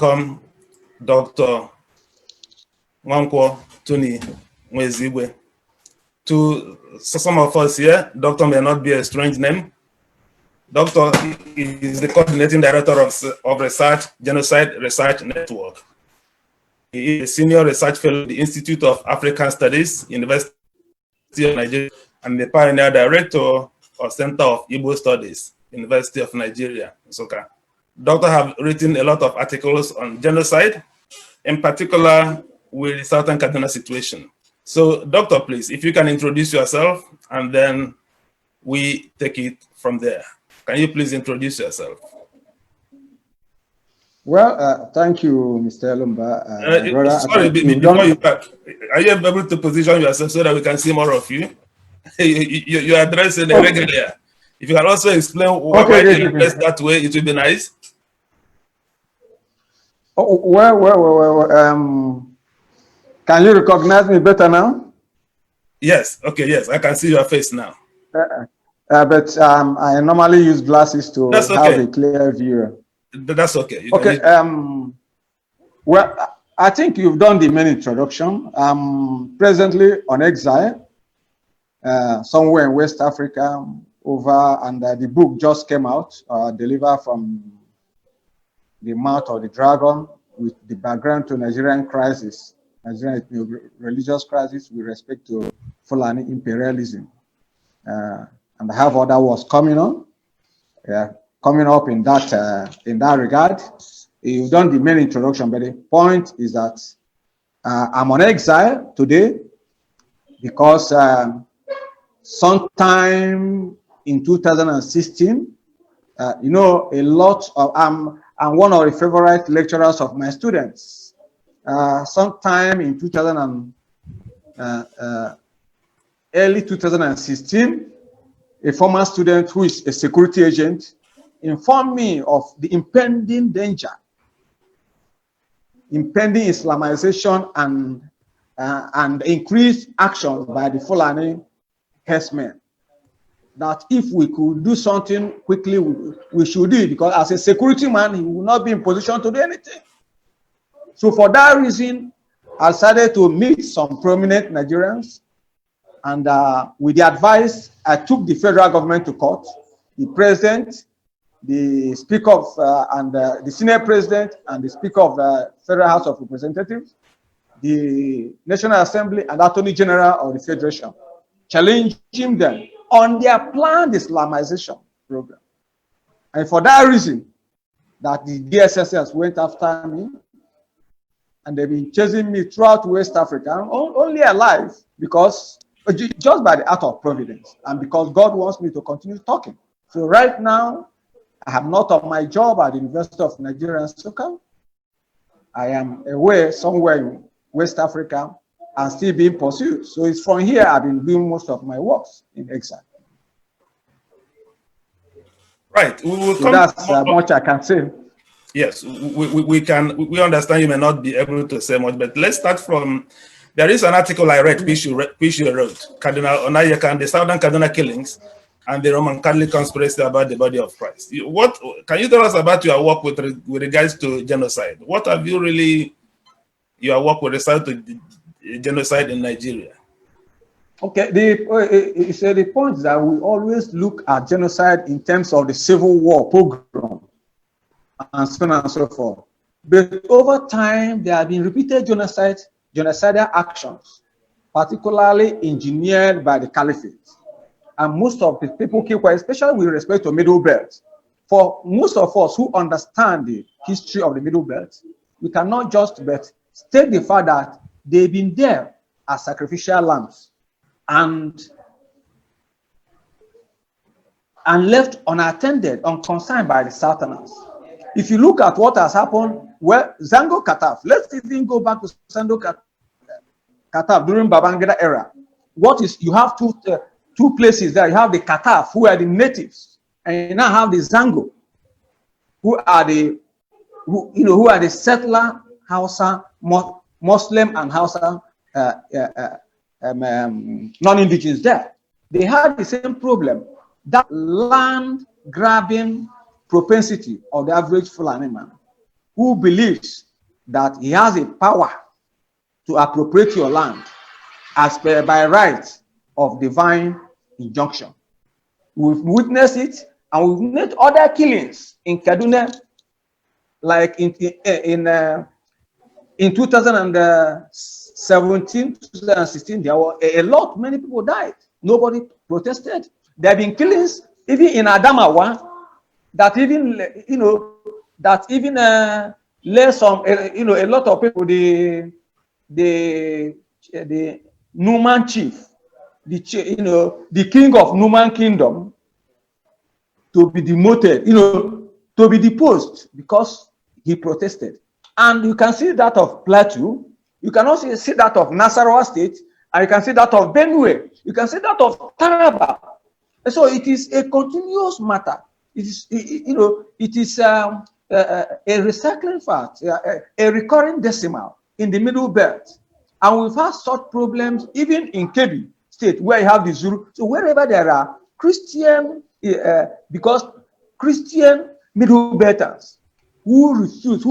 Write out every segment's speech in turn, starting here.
welcome Dr. Nwankwo Tony Nwaezeigwe. To some of us here, Doctor may not be a strange name. Doctor is the coordinating director of Research, Genocide Research Network. He is a senior research fellow at the Institute of African Studies, University of Nigeria, and the pioneer director of Center of Igbo Studies, University of Nigeria, Nsukka. Doctor have written a lot of articles on genocide, in particular with the Southern Kaduna situation. So, Doctor, please, if you can introduce yourself, and then we take it from there. Can you please introduce yourself? Well, thank you, Mr. Elombah. Sorry, before you back, are you able to position yourself so that we can see more of you? You address it regularly. If you can also explain why you address that way, it will be nice. Oh, well, can you recognize me better now? Yes, okay, yes, I can see your face now. But I normally use glasses to have a clear view. That's okay. Okay, well, I think you've done the main introduction. I'm presently on exile somewhere in West Africa and the book just came out, Deliver from the Mouth of the Dragon, with the background to Nigerian crisis, Nigerian religious crisis with respect to Fulani imperialism. And I have other works coming on, coming up in that regard. You've done the main introduction, but the point is that I'm on exile today because sometime in 2016, you know, I'm one of the favorite lecturers of my students. Sometime in early 2016, a former student who is a security agent informed me of the impending danger, impending Islamization and increased action by the Fulani herdsmen. That if we could do something quickly, we should do it, because as a security man, he will not be in position to do anything. So for that reason, I decided to meet some prominent Nigerians, and with the advice, I took the federal government to court, the president, the speaker of, and the Senate president, and the speaker of the Federal House of Representatives, the National Assembly, and Attorney General of the Federation, challenging them on their planned Islamization program. And for that reason, that the DSSS went after me, and they've been chasing me throughout West Africa. I'm only alive because just by the act of providence, and because God wants me to continue talking. So right now, I am not on my job at the University of Nigeria, Nsukka. I am away somewhere in West Africa and still being pursued. So it's from here I've been doing most of my works in exile. Right. So that's much I can say. Yes, we understand you may not be able to say much, but let's start from, there is an article I read, which you wrote, Cardinal Onayekan, the Southern Kaduna Killings, and the Roman Catholic conspiracy about the body of Christ. What can you tell us about your work with regards to genocide? What have you really, your work with regards to genocide in Nigeria? Okay, the point is that we always look at genocide in terms of the Civil War program and so on and so forth. But over time, there have been repeated genocidal actions, particularly engineered by the Caliphate. And most of the people keep quiet, especially with respect to Middle Belt. For most of us who understand the history of the Middle Belt, we cannot just but state the fact that they've been there as sacrificial lambs and left unattended, unconcerned by the Southerners. If you look at what has happened, well, Zango Kataf, let's even go back to Zango Kataf during Babangida era. You have two places there. You have the Kataf, who are the natives, and you now have the Zango, who are the settler Hausa, Muslim and Hausa non-indigenous there. They had the same problem, that land grabbing propensity of the average Fulani man. who believes that he has a power to appropriate your land as per by right of divine injunction. We've witnessed it, and we've witnessed other killings in Kaduna, like in 2017, 2016, there were many people died. Nobody protested. There have been killings even in Adamawa that even, led some, a lot of people, the Numan chief, the king of Numan kingdom, to be demoted, to be deposed because he protested. And you can see that of Plateau, you can also see that of Nasarawa State, and you can see that of Benue, you can see that of Taraba. And so it is a continuous matter. It is, it is a recycling fact, a recurring decimal in the Middle Belt. And we've had such problems even in Kebbi State, where you have the Zulu. So wherever there are Christian, because Christian Middle Belters who refuse,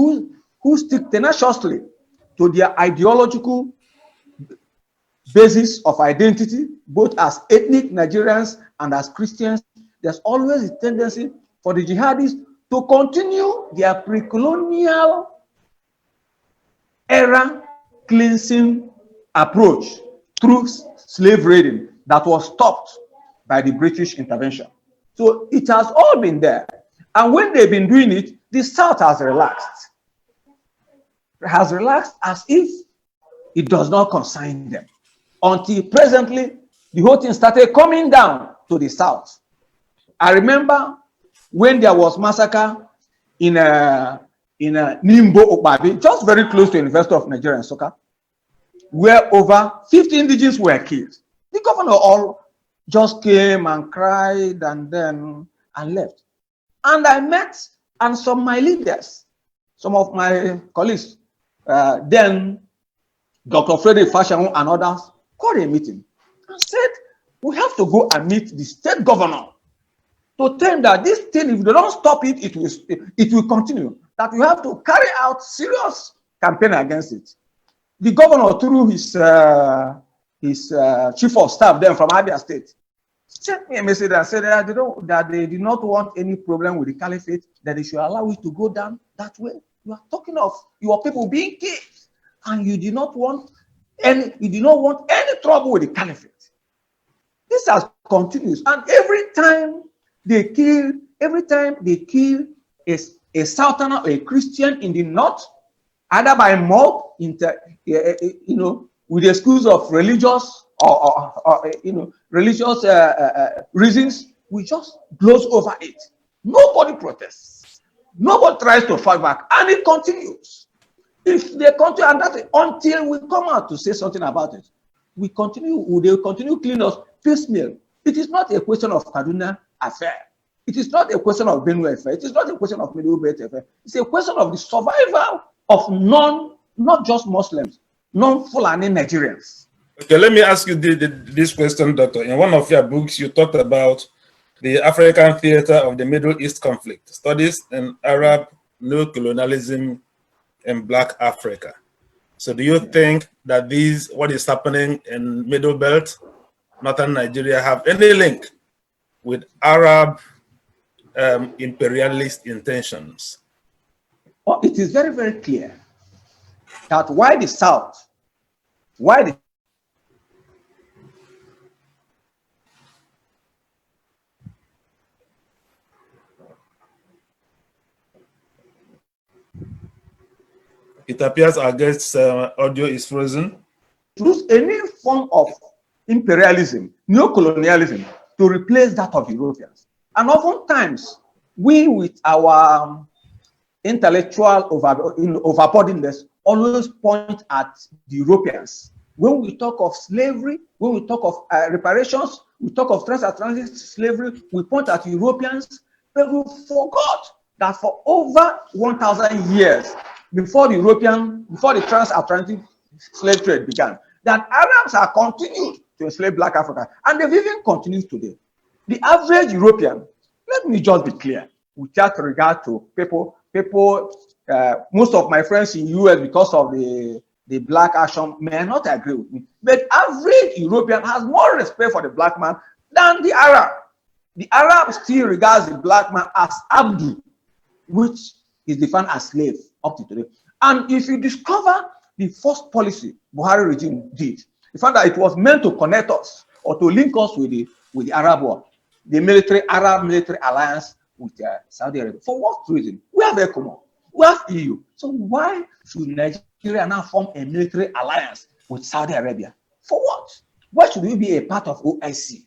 who stick tenaciously to their ideological basis of identity, both as ethnic Nigerians and as Christians, there's always a tendency for the jihadists to continue their pre-colonial era cleansing approach through slave raiding that was stopped by the British intervention. So it has all been there. And when they've been doing it, the South has relaxed. It has relaxed as if it does not concern them. Until presently, the whole thing started coming down to the South. I remember when there was massacre in Nimbo Okbabi, just very close to the University of Nigeria in Nsukka, where over 50 indigenes were killed. The governor all just came and cried and left. And I met, and some of my leaders, some of my colleagues, then Dr. Frederick Fashamu and others, called a meeting and said, we have to go and meet the state governor to tell them that this thing, if they don't stop it, it will continue. That we have to carry out serious campaign against it. The governor, through his chief of staff then from Abia State, sent me a message and said that they did not want any problem with the caliphate, that they should allow it to go down that way. You are talking of your people being killed, and you did not want any trouble with the caliphate. This has continues, and every time they kill a Southerner or a Christian in the north, either by mob, with the excuse of religious religious reasons, we just gloss over it. Nobody protests. Nobody tries to fight back, and it continues. If they continue, and that's it, until we come out to say something about it, they will continue cleaning us piecemeal. It is not a question of Kaduna affair. It is not a question of Benue affair. It is not a question of Middle Belt affair. It's a question of the survival of not just Muslims, non-Fulani Nigerians. Okay, let me ask you this question, Doctor. In one of your books, you talked about the African theater of the Middle East conflict, studies in Arab neo-colonialism in Black Africa. So do you think that what is happening in Middle Belt, Northern Nigeria, have any link with Arab imperialist intentions? Well, it is very, very clear that why the South, it appears our guest's audio is frozen. Use any form of imperialism, neo-colonialism, to replace that of Europeans. And oftentimes, we with our intellectual overburdenedness always point at the Europeans. When we talk of slavery, when we talk of reparations, we talk of transatlantic slavery, we point at Europeans, but we forgot that for over 1,000 years, before the transatlantic slave trade began, that Arabs have continued to enslave Black Africa, and they've even continued today. The average European, let me just be clear, without regard to people most of my friends in US, because of the black action, may not agree with me. But average European has more respect for the black man than the Arab. The Arab still regards the black man as Abdu, which is defined as slave up to today. And if you discover the first policy Buhari regime did, you find that it was meant to connect us or to link us with the Arab world, the Arab military alliance with Saudi Arabia. For what reason? We have ECOMOG, we have EU. So why should Nigeria now form a military alliance with Saudi Arabia? For what? Why should we be a part of OIC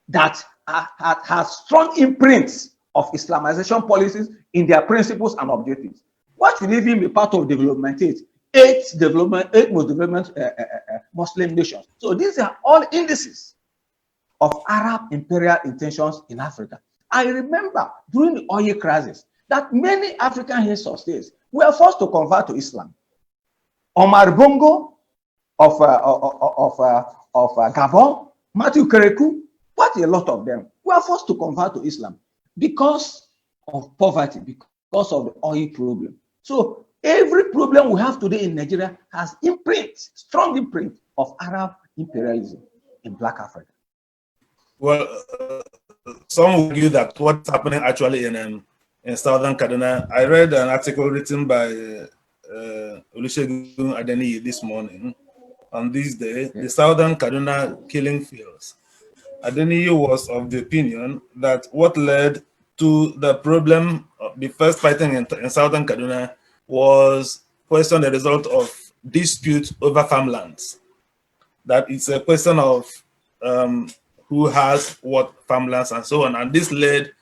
that has strong imprints of Islamization policies in their principles and objectives? Why should we even be part of development aid? Eight most development Muslim nations. So these are all indices of Arab imperial intentions in Africa. I remember during the oil crisis that many African heads of states were forced to convert to Islam. Omar Bongo of Gabon, Matthew Kerekou, quite a lot of them were forced to convert to Islam because of poverty, because of the oil problem. So every problem we have today in Nigeria has strong imprint of Arab imperialism in Black Africa. Well, some would argue that what's happening actually in southern Kaduna. I read an article written by Olusegun Adeniyi this morning. On this day, the southern Kaduna killing fields. Adeniyi was of the opinion that what led to the problem of the first fighting in southern Kaduna was question the result of dispute over farmlands. That it's a question of who has what farmlands and so on. And this led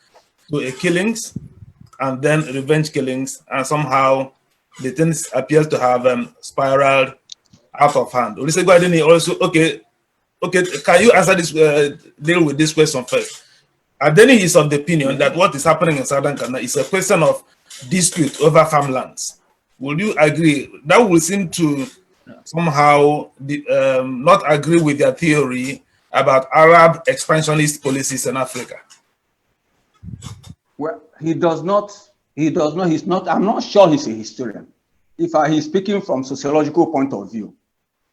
to a killings and then revenge killings. And somehow the things appears to have spiraled out of hand. Olusegun Adeniyi also, okay, can you answer this, deal with this question first? Adeniyi is of the opinion that what is happening in southern Kaduna is a question of dispute over farmlands. Will you agree? That will seem to somehow not agree with your theory about Arab expansionist policies in Africa. Well, he does not, he's not, I'm not sure he's a historian. If he's speaking from sociological point of view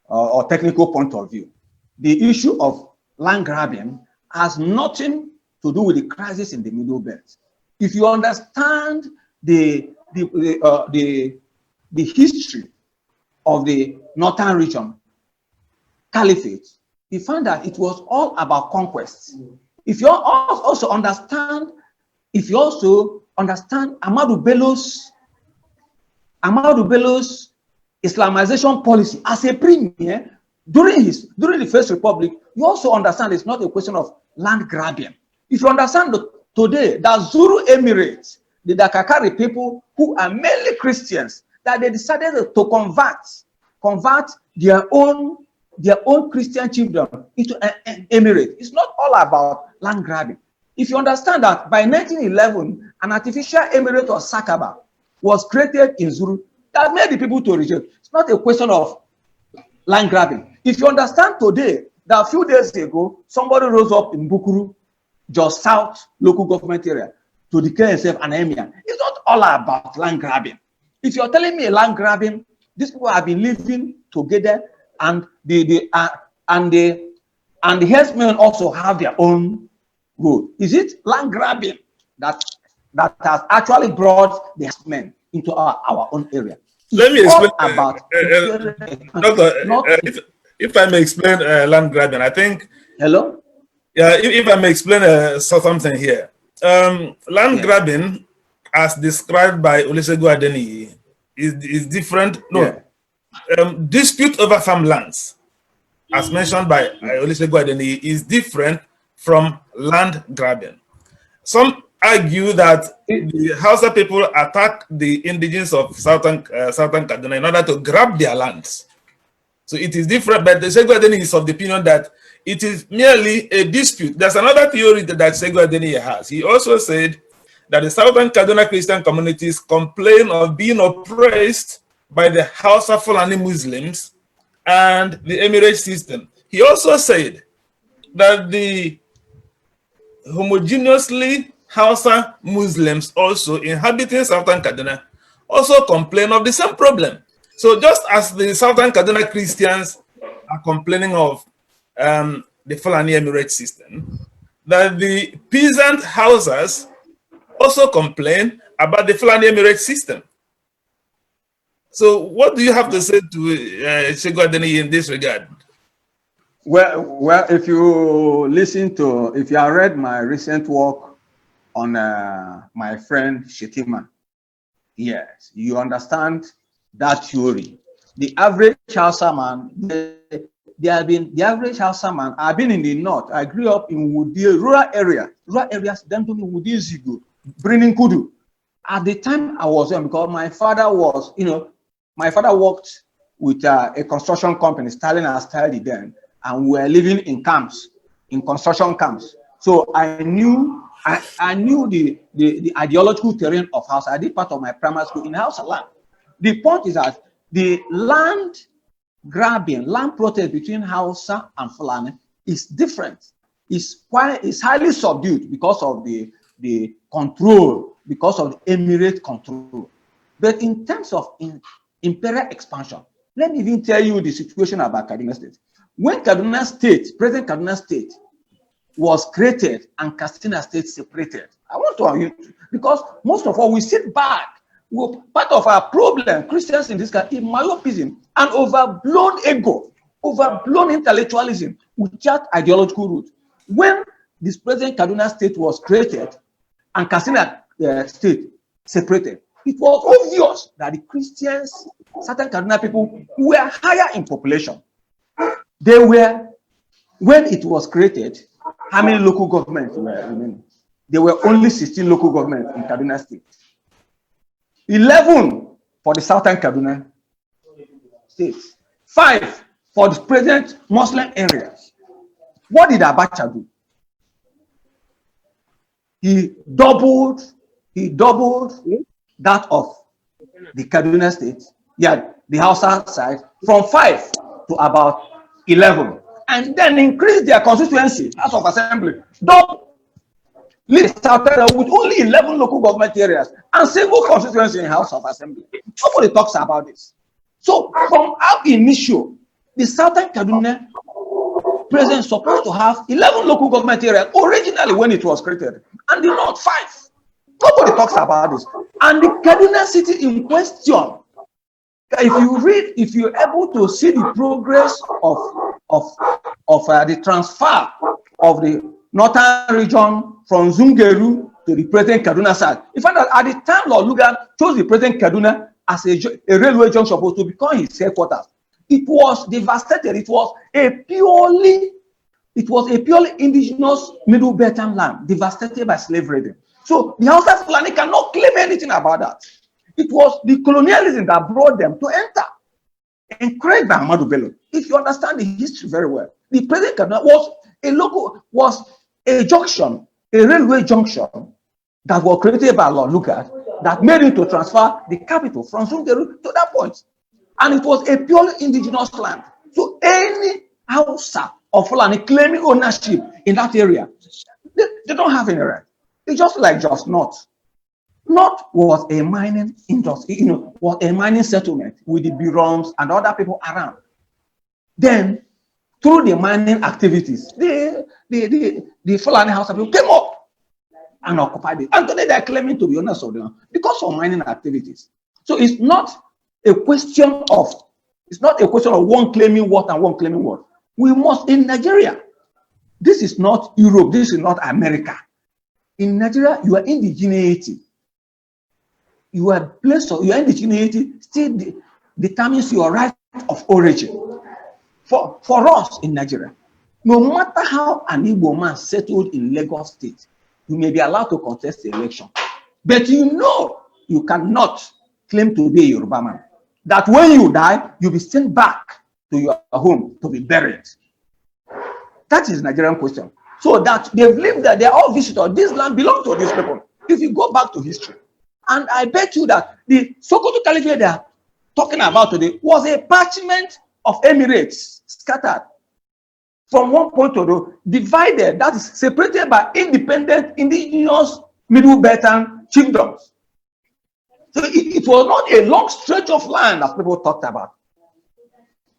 or technical point of view, the issue of land grabbing has nothing to do with the crisis in the Middle Belt. If you understand the history of the northern region caliphate, you find that it was all about conquest. If you also understand Ahmadu Bello's Islamization policy as a premier during the First Republic, you also understand it's not a question of land grabbing. If you understand today that Zulu Emirates, the Dakakari people who are mainly Christians, that they decided to convert their own Christian children into an emirate. It's not all about land grabbing. If you understand that by 1911, an artificial emirate of Sakaba was created in Zulu, that made the people to reject. It's not a question of land grabbing. If you understand today that a few days ago, somebody rose up in Bukuru, just south local government area, to declare himself an emir. It's not all about land grabbing. If you're telling me land grabbing, these people have been living together, and the herdsmen also have their own role. Is it land grabbing that has actually brought the herdsmen into our own area? Let me explain about Doctor, if I may explain land grabbing, I think. Hello? Yeah, if I may explain something here. Land grabbing, as described by Olusegun Adeniyi, is different. No, dispute over farmlands, as mentioned by Olusegun Adeniyi, is different from land grabbing. Some argue that the Hausa people attack the indigenes of southern Kaduna in order to grab their lands. So it is different, but the Olusegun Adeniyi is of the opinion that it is merely a dispute. There's another theory that Olusegun Adeniyi has. He also said that the southern Kaduna Christian communities complain of being oppressed by the Hausa Fulani Muslims and the Emirate system. He also said that the homogeneously Hausa Muslims also inhabiting southern Kaduna also complain of the same problem. So just as the Southern Kaduna Christians are complaining of the Fulani Emirate system, that the peasant Hausas also complain about the Fulani Emirate system. So what do you have to say to Shego Adeniyi in this regard? Well, if you have read my recent work on my friend Shetima, yes, you understand that theory. The average Hausa man, the average Hausa man, I've been in the north. I grew up in Wudi, rural areas, them to me, Wudi Zigo, Bringing Kudu. At the time I was young, because my father was, my father worked with a construction company, Stalin and Stalin then, and we were living in camps, in construction camps. So I knew the ideological terrain of Hausa. I did part of my primary school in Hausa land. The point is that the land grabbing, land protest between Hausa and Fulani is different. It's highly subdued because of the control, because of the emirate control. But in terms of imperial expansion, let me even tell you the situation about Kaduna State. When Kaduna State, present Kaduna State, was created and Katsina State separated, I want to, because most of all, we sit back. Part of our problem, Christians in this country, is myopism and overblown ego, overblown intellectualism without ideological root. When this present Kaduna State was created and Katsina State separated, it was obvious that the Christians, certain Kaduna people, were higher in population. They were, when it was created, how many local governments were remaining? There were only 16 local governments in Kaduna State. 11 for the Southern Kaduna states. 5 for the present Muslim areas. What did Abacha do? He doubled that of the Kaduna State, the Hausa side, from 5 to about 11, and then increased their constituency, House of Assembly, double. List with only 11 local government areas and single constituency in House of Assembly. Nobody talks about this. So from our initial, the Southern Kaduna president is supposed to have 11 local government areas originally when it was created, and the North 5. Nobody talks about this. And the Kaduna city in question, if you're able to see the progress of the transfer of the northern region from Zungeru to the present Kaduna side, in fact, at the time Lord Lugan chose the present Kaduna as a railway junction supposed to become his headquarters, it was devastated. It was a purely indigenous Middle Beltland land devastated by slave raiding. So the Hausa Fulani cannot claim anything about that. It was the colonialism that brought them to enter, encouraged by Ahmadu Bello. If you understand the history very well, the present Kaduna was a junction, a railway junction that was created by Lord Lugard that made it to transfer the capital from Zungeru to that point. And it was a purely indigenous land. So any Hausa or Fulani claiming ownership in that area, they don't have any right. It's just like just North. North was a mining industry, was a mining settlement with the Birons and other people around. Then, through the mining activities, the Fulani Hausa people came up and occupied it. And today they're claiming to be owners of the land because of mining activities. So it's not a question of one claiming what and one claiming what. We must, in Nigeria, this is not Europe, this is not America. In Nigeria, your indigeneity, your indigeneity still determines your right of origin. For us in Nigeria, no matter how an Igbo man settled in Lagos State, you may be allowed to contest the election. But you cannot claim to be a Yoruba man. That when you die, you'll be sent back to your home to be buried. That is the Nigerian question. So that they believe that they are all visitors. This land belongs to these people. If you go back to history, and I bet you that the Sokoto Caliphate they are talking about today was a parchment of emirates scattered from one point to the divided, that is separated by independent indigenous Middle Beltland chiefdoms. So it was not a long stretch of land as people talked about.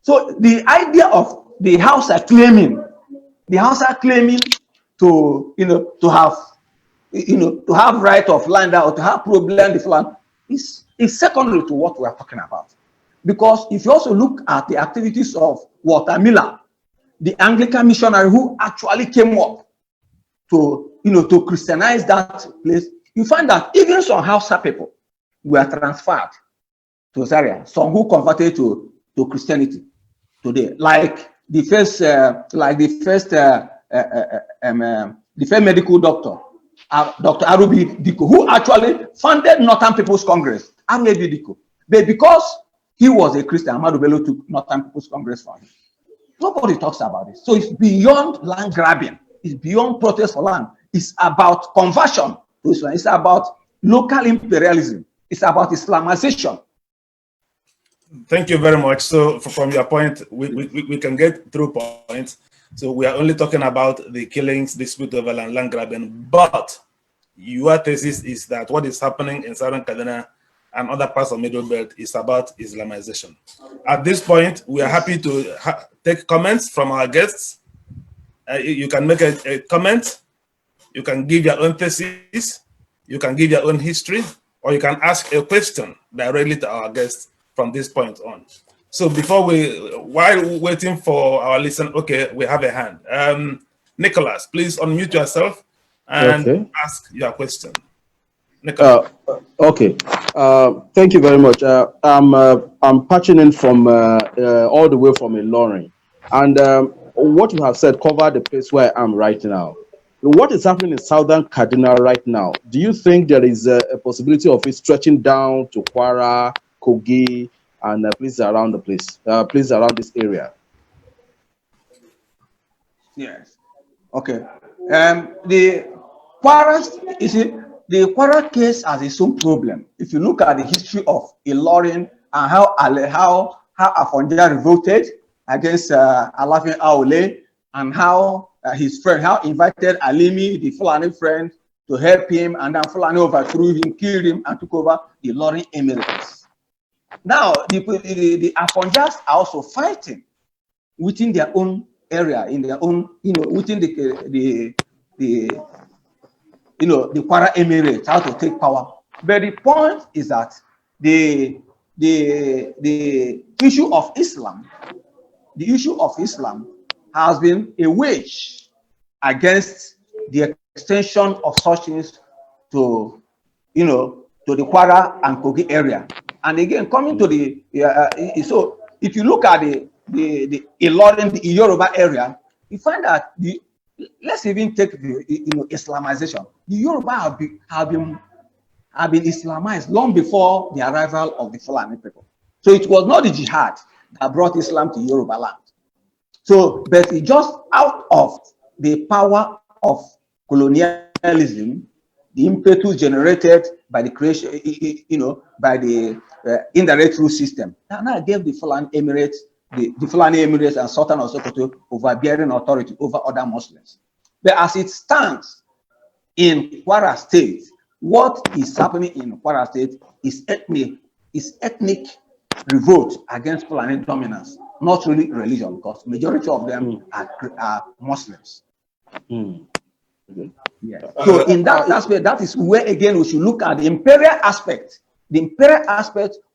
So the idea of the Hausa claiming to, to have, to have right of land or to have problem with land is secondary to what we are talking about. Because if you also look at the activities of Walter Miller, the Anglican missionary who actually came up to, to Christianize that place, you find that even some Hausa people were transferred to Zaria, some who converted to Christianity today, like the first medical doctor, Dr. Arubi Diko, who actually founded Northern People's Congress, Arubi Diko. But because he was a Christian, Ahmadu Bello took Northern People's Congress from him. Nobody talks about it. So it's beyond land grabbing. It's beyond protest for land. It's about conversion to Islam. It's about local imperialism. It's about Islamization. Thank you very much. So from your point, we can get through points. So we are only talking about the killings, dispute over land grabbing, but your thesis is that what is happening in Southern Kaduna and other parts of Middle Belt is about Islamization. At this point, we are happy to take comments from our guests. You can make a comment, you can give your own thesis, you can give your own history, or you can ask a question directly to our guests from this point on. So while waiting for our listen, okay, we have a hand. Nicholas, please unmute yourself and ask your question. Nicholas. Okay. Thank you very much. I'm patching in from all the way from Ilorin, and what you have said covered the place where I am right now. What is happening in Southern Kaduna right now? Do you think there is a possibility of it stretching down to Kwara, Kogi, and places around the places around this area? Yes. Okay. The Kwara case has its own problem. If you look at the history of Ilorin and how Afonja revolted against Alafin Aole, and how his friend, how invited Alimi, the Fulani friend, to help him, and then Fulani overthrew him, killed him, and took over the Ilorin Emirates. Now, the Afonjas are also fighting within their own area, in their own, within the Kwara Emirates, how to take power. But the point is that the issue of Islam, has been a wage against the extension of such things to, to the Kwara and Kogi area. And again, coming to the so if you look at the Ilorin, the Yoruba area, you find that let's even take the Islamization. The Yoruba have been Islamized long before the arrival of the Fulani people. So it was not the jihad that brought Islam to Yoruba land. So, but it just out of the power of colonialism, the impetus generated by the creation, by the indirect rule system, that now gave the Fulani Emirates, the Fulani Emirates and Sultan of Sokoto overbearing authority over other Muslims. But as it stands in Kwara State, what is happening in Kwara State is ethnic revolt against Fulani dominance, not really religion, because majority of them are Muslims. Yeah. So in that aspect, that is where again we should look at the imperial aspect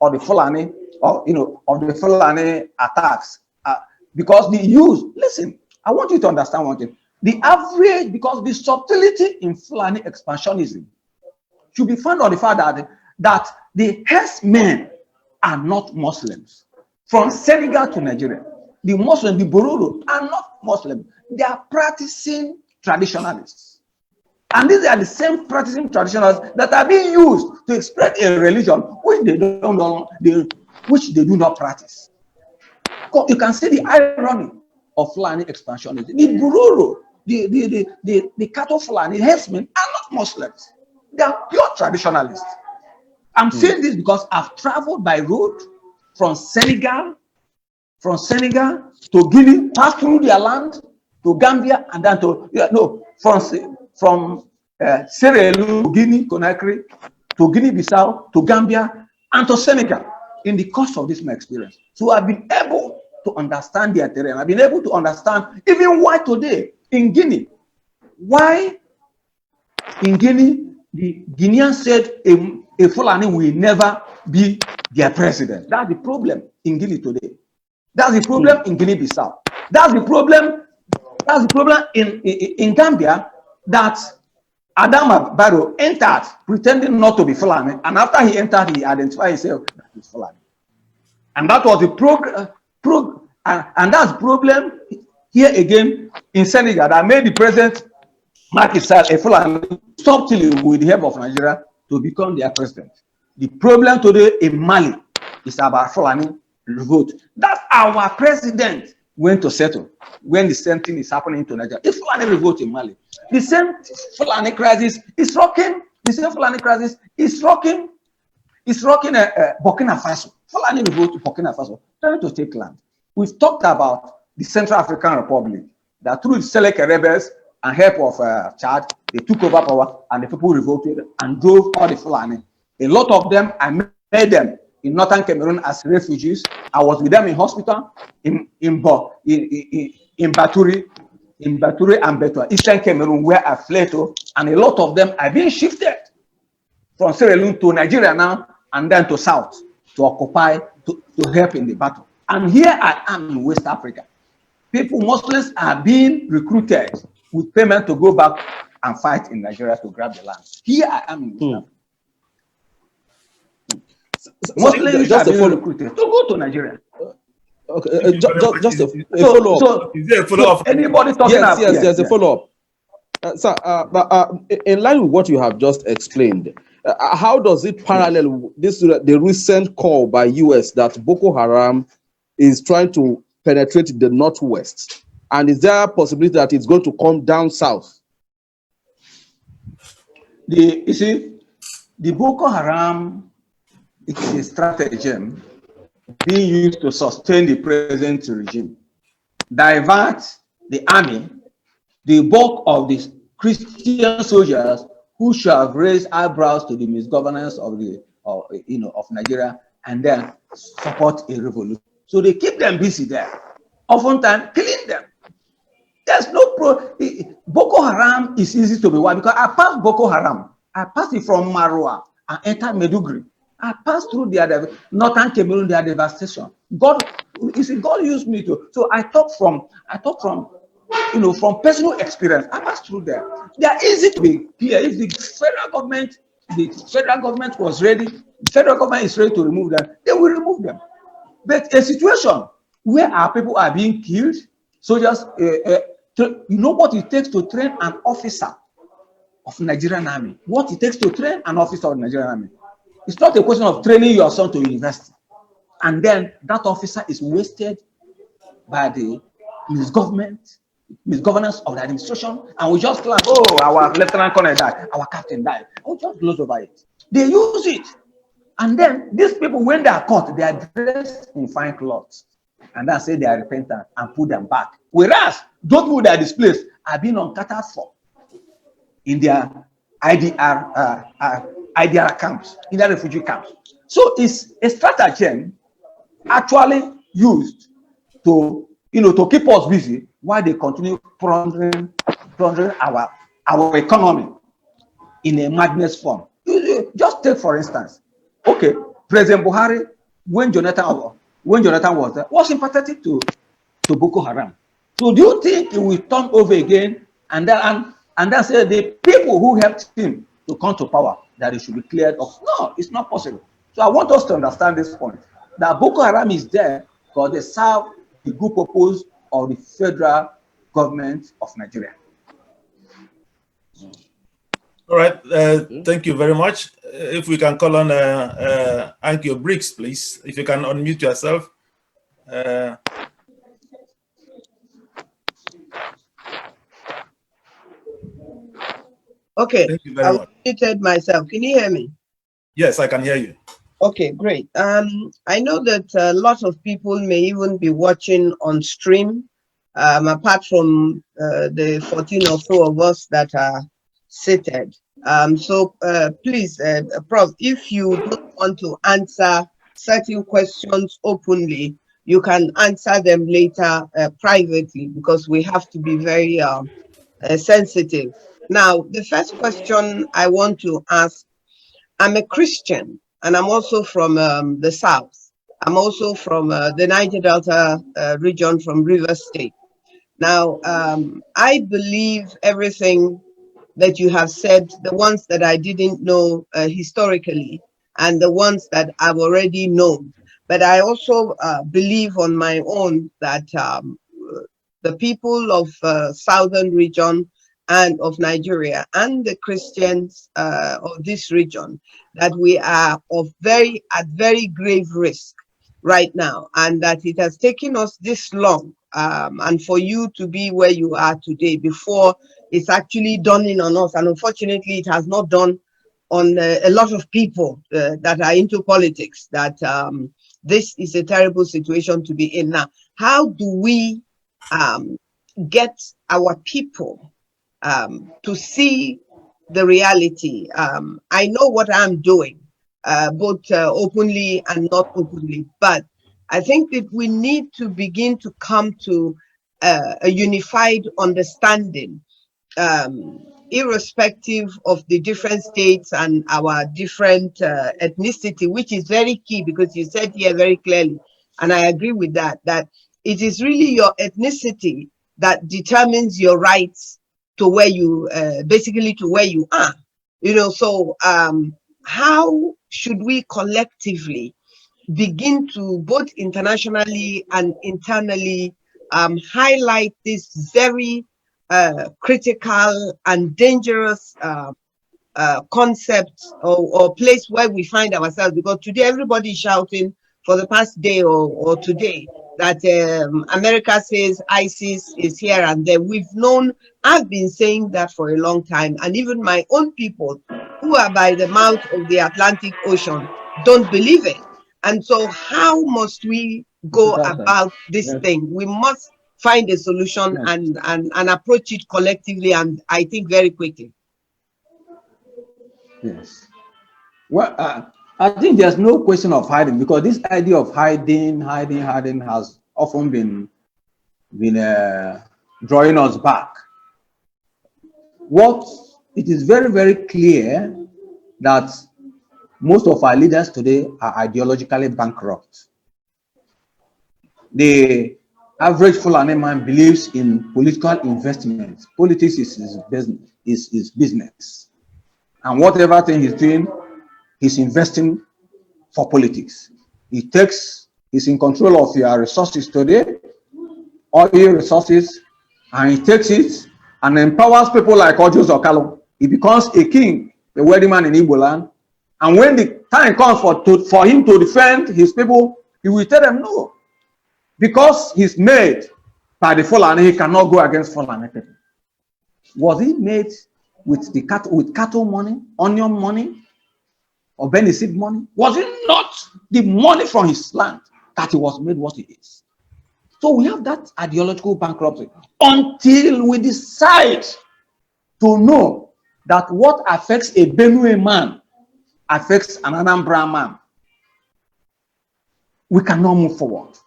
of the Fulani, or of the Fulani attacks, because the use. Listen, I want you to understand one thing: the average, because the subtlety in Fulani expansionism should be found on the fact that the herdsmen are not Muslims. From Senegal to Nigeria, the Muslims, the Bororo, are not Muslims. They are practicing traditionalists. And these are the same practicing traditionalists that are being used to express a religion which they do not practice. You can see the irony of Fulani expansionism. The Bororo, the cattle Fulani herdsmen are not Muslims. They are pure traditionalists. I'm saying this because I've traveled by road from Senegal to Guinea, passed through their land to Gambia, and then from Sierra Leone, Guinea, Conakry, to Guinea-Bissau, to Gambia, and to Senegal in the course of this my experience. So I've been able to understand their terrain. I've been able to understand even why today in Guinea, why in Guinea, the Guineans said a Fulani will never be their president. That's the problem in Guinea today. That's the problem in Guinea-Bissau. That's the problem. That's the problem in Gambia, that Adama Barrow entered pretending not to be Fulani, and after he entered, he identified himself as Fulani. And that was the and that's the problem here again in Senegal that made the president Macky Sall a Fulani stop till with the help of Nigeria to become their president. The problem today in Mali is about Fulani revolt. That's our president went to settle when the same thing is happening to Nigeria. If Fulani revolt in Mali, the same Fulani crisis is rocking. The same Fulani crisis is rocking. It's rocking Burkina Faso. Fulani revolt to Burkina Faso, trying to take land. We've talked about the Central African Republic, that through the Seleka rebels and help of Chad, they took over power and the people revolted and drove all the Fulani. A lot of them, I met them in northern Cameroon as refugees. I was with them in hospital in Baturi and Betua, Eastern Cameroon, where I fled to, and a lot of them are being shifted from Sierra Leone to Nigeria now, and then to South to occupy, to help in the battle. And here I am in West Africa. People, Muslims, are being recruited with payment to go back and fight in Nigeria to grab the land. Here I am in West Africa. Muslims are being recruited to go to Nigeria. Okay, just a follow-up. So, is there a follow-up? Anybody talking about? Yes, there's a follow-up. In line with what you have just explained, how does it parallel the recent call by US that Boko Haram is trying to penetrate the northwest? And is there a possibility that it's going to come down south? You see, the Boko Haram is a stratagem being used to sustain the present regime, divert the army, the bulk of the Christian soldiers who should have raised eyebrows to the misgovernance of Nigeria, and then support a revolution. So they keep them busy there, oftentimes killing them. There's no Boko Haram is easy to be wiped because I passed Boko Haram. I passed it from Marwa and entered Meduguri. I passed through their northern Cameroon, their devastation. God, you see, God used me to. So I talk from from personal experience. I passed through there. They are easy to be clear. If the federal government was ready, the federal government is ready to remove them, they will remove them. But a situation where our people are being killed, soldiers, you know what it takes to train an officer of Nigerian Army? What it takes to train an officer of Nigerian Army? It's not a question of training your son to university, and then that officer is wasted by the misgovernance of the administration, and we just clap, oh, our lieutenant colonel died, our captain died. We just gloss over it. They use it, and then these people, when they are caught, they are dressed in fine clothes, and then say they are repentant and put them back. Whereas those people that are displaced are being uncatered for in their IDR camps, in their refugee camps. So it's a stratagem actually used to keep us busy while they continue plundering our economy in a madness form. Just take for instance, okay, President Buhari, when Jonathan was there, was sympathetic to Boko Haram. So do you think he will turn over again and then say the people who helped him to come to power, that it should be cleared off? No, it's not possible. So I want us to understand this point, that Boko Haram is there because they serve the good purpose of the federal government of Nigeria. All right, thank you very much. If we can call on Ankyo Briggs, please. If you can unmute yourself. Okay, thank you very much. Muted myself. Can you hear me? Yes, I can hear you. Okay, great. I know that a lot of people may even be watching on stream, apart from the 14 or so of us that are seated. Please, Prof, if you don't want to answer certain questions openly, you can answer them later privately, because we have to be very sensitive. Now, the first question I want to ask, I'm a Christian, and I'm also from the South. I'm also from the Niger Delta region, from Rivers State. Now, I believe everything that you have said, the ones that I didn't know historically, and the ones that I've already known. But I also believe on my own that the people of southern region and of Nigeria and the Christians of this region, that we are at very grave risk right now, and that it has taken us this long, and for you to be where you are today before it's actually dawning on us. And unfortunately, it has not dawned on a lot of people that are into politics, that this is a terrible situation to be in. Now, how do we get our people to see the reality? I know what I'm doing, both openly and not openly, but I think that we need to begin to come to a unified understanding, irrespective of the different states and our different ethnicity, which is very key, because you said here very clearly, and I agree with that, that it is really your ethnicity that determines your rights to where you, basically to where you are. You know, so how should we collectively begin to, both internationally and internally, highlight this very critical and dangerous concept or place where we find ourselves? Because today everybody is shouting for the past day or today that America says ISIS is here and there. We've known, I've been saying that for a long time, and even my own people who are by the mouth of the Atlantic Ocean don't believe it. And so how must we go about this thing? We must find a solution and approach it collectively, and I think very quickly. Yes. Well, I think there's no question of hiding, because this idea of hiding has often been drawing us back. What it is very, very clear that most of our leaders today are ideologically bankrupt. The average Fulani man believes in political investment. Politics is his business. And whatever thing he's doing, he's investing for politics. He's in control of your resources today, all your resources, and he takes it and empowers people like Ojo Zokalo. He becomes a king, a wealthy man in Igbo land. And when the time comes for him to defend his people, he will tell them no. Because he's made by the Fulani, he cannot go against Fulani people. Was he made with cattle money, onion money, or benefit money? Was it not the money from his land that he was made what he is? So we have that ideological bankruptcy until we decide to know that what affects a Benue man affects an Anambra man. We cannot move forward.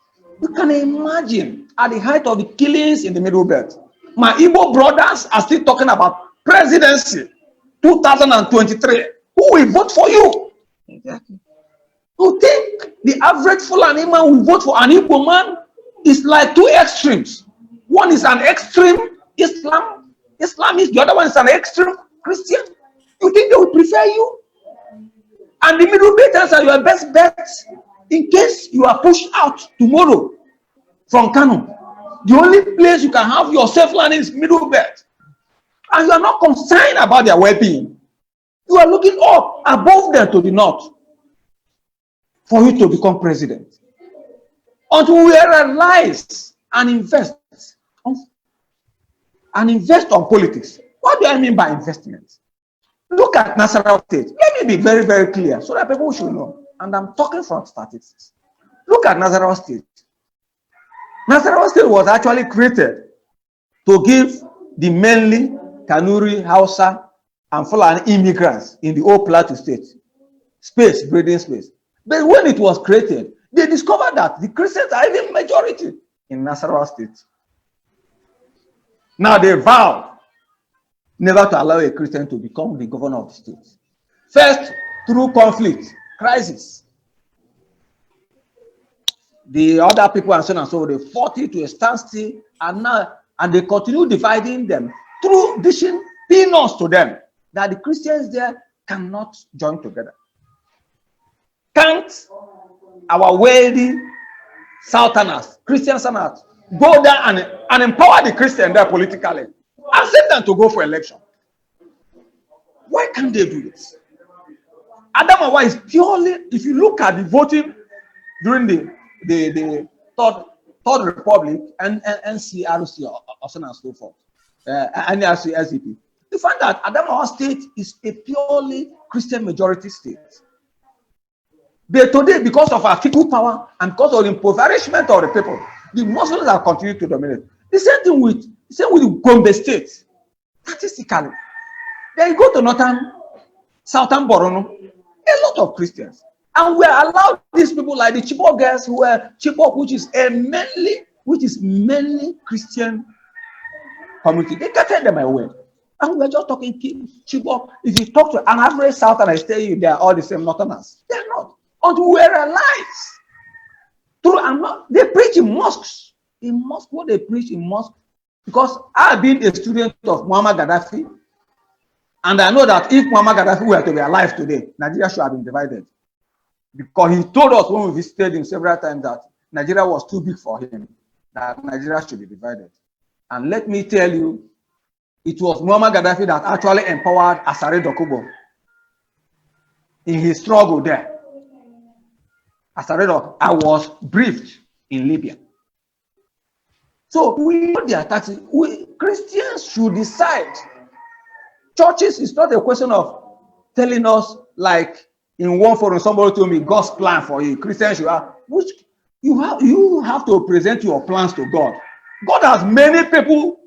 You can imagine at the height of the killings in the Middle Belt, my Igbo brothers are still talking about presidency 2023. Who will vote for you? Exactly. You think the average Fulani man will vote for an Igbo man? It's like two extremes. One is an extreme Islamist, the other one is an extreme Christian. You think they will prefer you? And the Middle Belters are your best bets in case you are pushed out tomorrow from Kano. The only place you can have your safe land is Middle Belt. And you are not concerned about their well-being. You are looking up above them to the north for you to become president. Until we realize and invest on politics. What do I mean by investment? Look at Nasarawa State. Let me be very, very clear so that people should know. And I'm talking from statistics. Look at Nasarawa State. Nasarawa State was actually created to give the mainly Kanuri, Hausa, and Fulani immigrants in the old Plateau state, breeding space. But when it was created, they discovered that the Christians are even majority in Nasarawa state. Now they vowed never to allow a Christian to become the governor of the state. First, through conflict, crisis. The other people and so on and so they fought it to a standstill, and they continue dividing them through dishing peanuts to them that the Christians there cannot join together. Can't our wealthy Southerners, Christian Southerners, go there and empower the Christian there politically and send them to go for election? Why can't they do it? Adamawa is purely, if you look at the voting during the third republic and NCRC or so on and so forth, NRC, SDP, you find that Adamawa state is a purely Christian majority state. But today, because of our fickle power and because of the impoverishment of the people, the Muslims are continuing to dominate. The same thing with Gombe State. Statistically, then you go to southern Borno, a lot of Christians, and we are allowed these people like the Chibok girls who are Chibok, which is mainly Christian community. They carry them away, and we're just talking Chibok. If you talk to an average Southern, I tell you they are all the same Northerners. They are not. Until we realize they preach in mosques. In mosque, what they preach in mosque, because I've been a student of Muammar Gaddafi, and I know that if Muammar Gaddafi were to be alive today, Nigeria should have been divided. Because he told us when we visited him several times that Nigeria was too big for him, that Nigeria should be divided. And let me tell you, it was Muammar Gaddafi that actually empowered Asare Dokubo in his struggle there. I was briefed in Libya. So we know the attacks. Christians should decide. Churches is not a question of telling us, like in one forum, somebody told me God's plan for you. Christians should have, which you have to present your plans to God. God has many people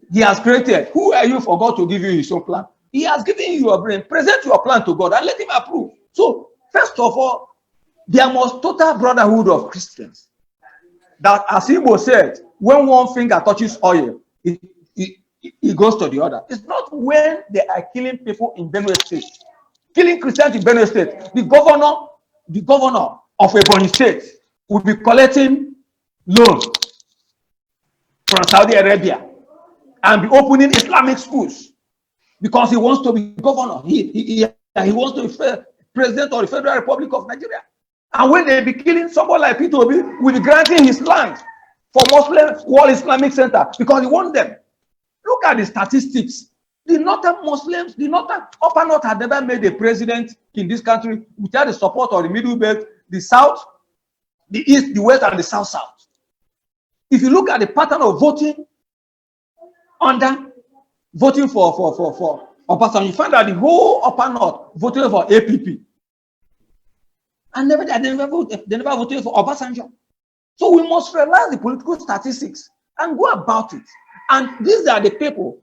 He has created. Who are you for God to give you His own plan? He has given you your brain. Present your plan to God and let Him approve. So first of all, there must total brotherhood of Christians. That, as Igbo said, when one finger touches oil, it goes to the other. It's not when they are killing people in Benue State, killing Christians in Benue State. The governor of Ebonyi State will be collecting loans from Saudi Arabia and be opening Islamic schools because he wants to be governor. He wants to be president of the Federal Republic of Nigeria. And when they be killing someone like Peter Obi, will be granting his land for Muslim World Islamic Center because he wants them. Look at the statistics. The northern Muslims, the upper north had never made a president in this country without the support of the middle belt, the south, the east, the west, and the south. If you look at the pattern of voting for Obasanjo, you find that the whole upper north voted for APP. And they never voted for Obasanjo. So we must realize the political statistics and go about it. And these are the people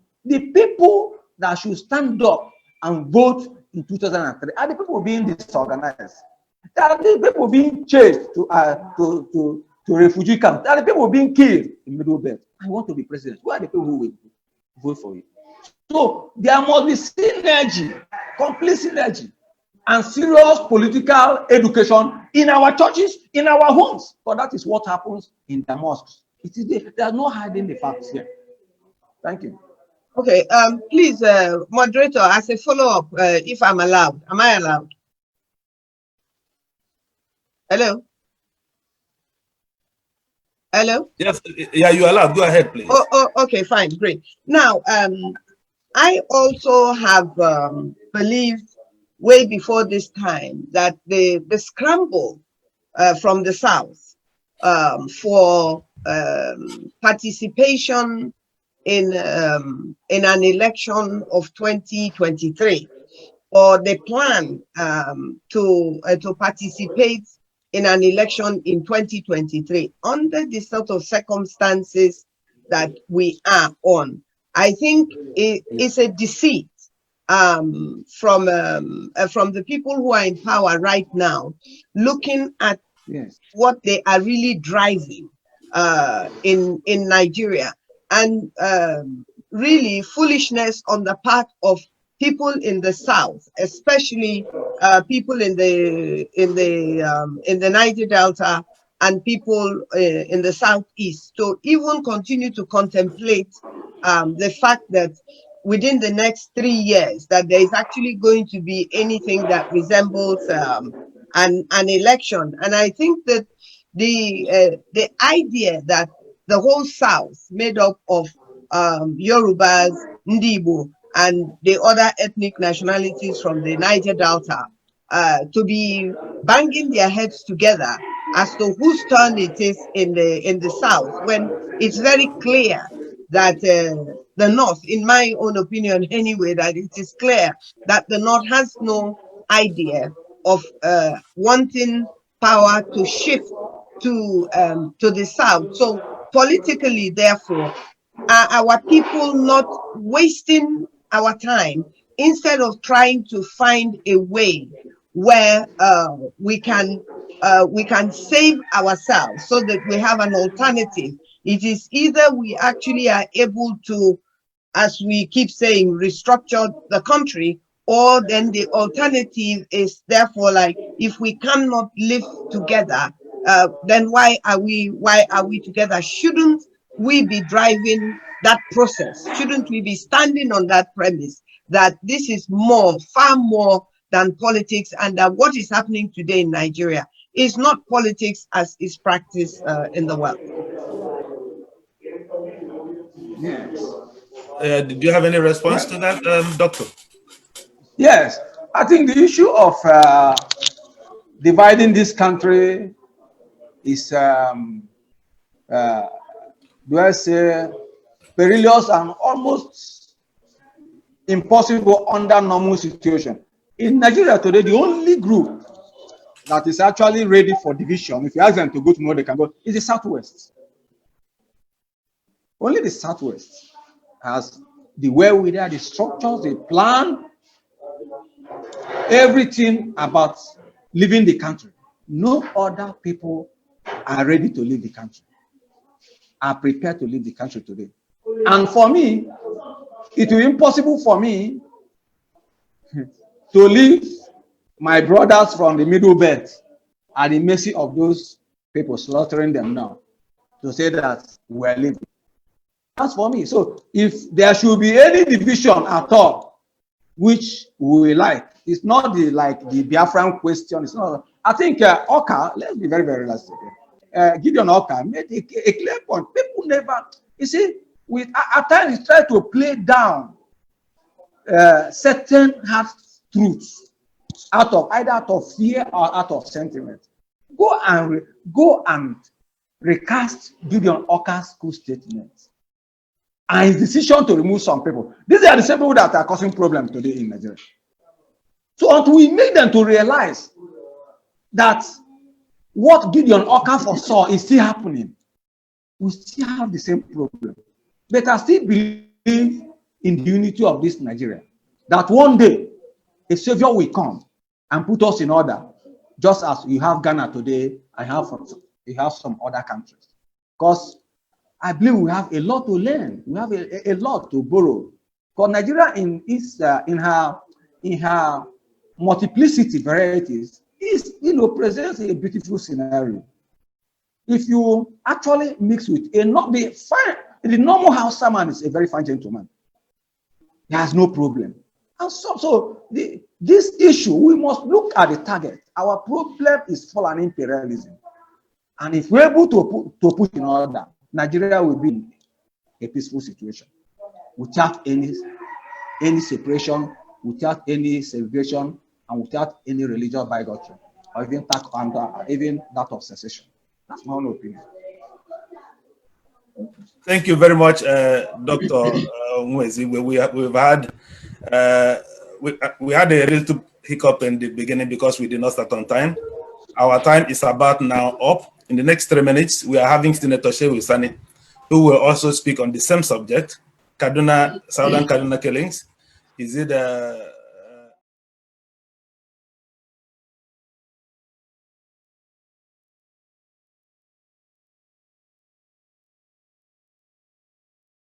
that should stand up and vote in 2003 are the people being disorganized. There are the people being chased to refugee camps. There are the people being killed in Middle Belt. I want to be president. Who are the people who will vote for you? So there must be synergy, complete synergy, and serious political education in our churches, in our homes. But that is what happens in the mosques. There's no hiding the facts here. Thank you. Okay, please, moderator, as a follow-up, if I'm allowed, am I allowed? Hello? Hello? Yes, yeah, you're allowed. Go ahead, please. Oh, okay, fine, great. Now, I also have believed way before this time that the scramble from the South for participation in an election of 2023, or the plan to participate in an election in 2023 under the sort of circumstances that we are on, I think it's a deceit from the people who are in power right now, looking at what they are really driving in Nigeria, and really foolishness on the part of people in the south, especially people in the Niger Delta and people in the southeast. So even continue to contemplate the fact that within the next 3 years that there is actually going to be anything that resembles an election. And I think that the idea that the whole South, made up of Yorubas, Ndibo, and the other ethnic nationalities from the Niger Delta, to be banging their heads together as to whose turn it is in the South, when it's very clear that the North, in my own opinion anyway, that it is clear that the North has no idea of wanting power to shift to the South. So politically, therefore, are our people not wasting our time instead of trying to find a way where we can save ourselves so that we have an alternative? It is either we actually are able to, as we keep saying, restructure the country, or then the alternative is therefore like, if we cannot live together, then why are we together? Shouldn't we be driving that process? Shouldn't we be standing on that premise that this is far more than politics, and that what is happening today in Nigeria is not politics as is practiced in the world? Yes. Do you have any response to that, Doctor? Yes, I think the issue of dividing this country is, do I say, perilous and almost impossible under normal situation. In Nigeria today, the only group that is actually ready for division, if you ask them to go tomorrow, they can go, is the Southwest. Only the Southwest has the wherewithal, the structures, the plan, everything about leaving the country. No other people are ready to leave the country, are prepared to leave the country today. And for me, it will be impossible for me to leave my brothers from the Middle Belt at the mercy of those people slaughtering them now, to say that we're leaving. That's for me. So if there should be any division at all, which we like, it's not like the Biafran question. It's not. I think Oka, let's be very, very realistic. Gideon Oka made a clear point. People never, you see, at times try to play down certain hard truths either out of fear or out of sentiment. Go and recast Gideon Oka's school statements and his decision to remove some people. These are the same people that are causing problems today in Nigeria. So until we make them to realize that what Gideon Oka foresaw is still happening, we still have the same problem. But I still believe in the unity of this Nigeria, that one day a savior will come and put us in order, just as you have Ghana today and you have some other countries. Because I believe we have a lot to learn. We have a lot to borrow. Because Nigeria in her multiplicity varieties presents a beautiful scenario. If you actually mix with the normal Hausa man is a very fine gentleman. He has no problem. And so this issue, we must look at the target. Our problem is fallen imperialism. And if we're able to put in order, Nigeria will be in a peaceful situation without any separation, without any segregation, and without any religious bigotry, or even that of secession. That's my own opinion. Thank you very much, Dr. Nwaezeigwe. We had a little hiccup in the beginning because we did not start on time. Our time is about now up. In the next 3 minutes, we are having Senator Shehu Sani, who will also speak on the same subject, Southern Kaduna Killings. Is it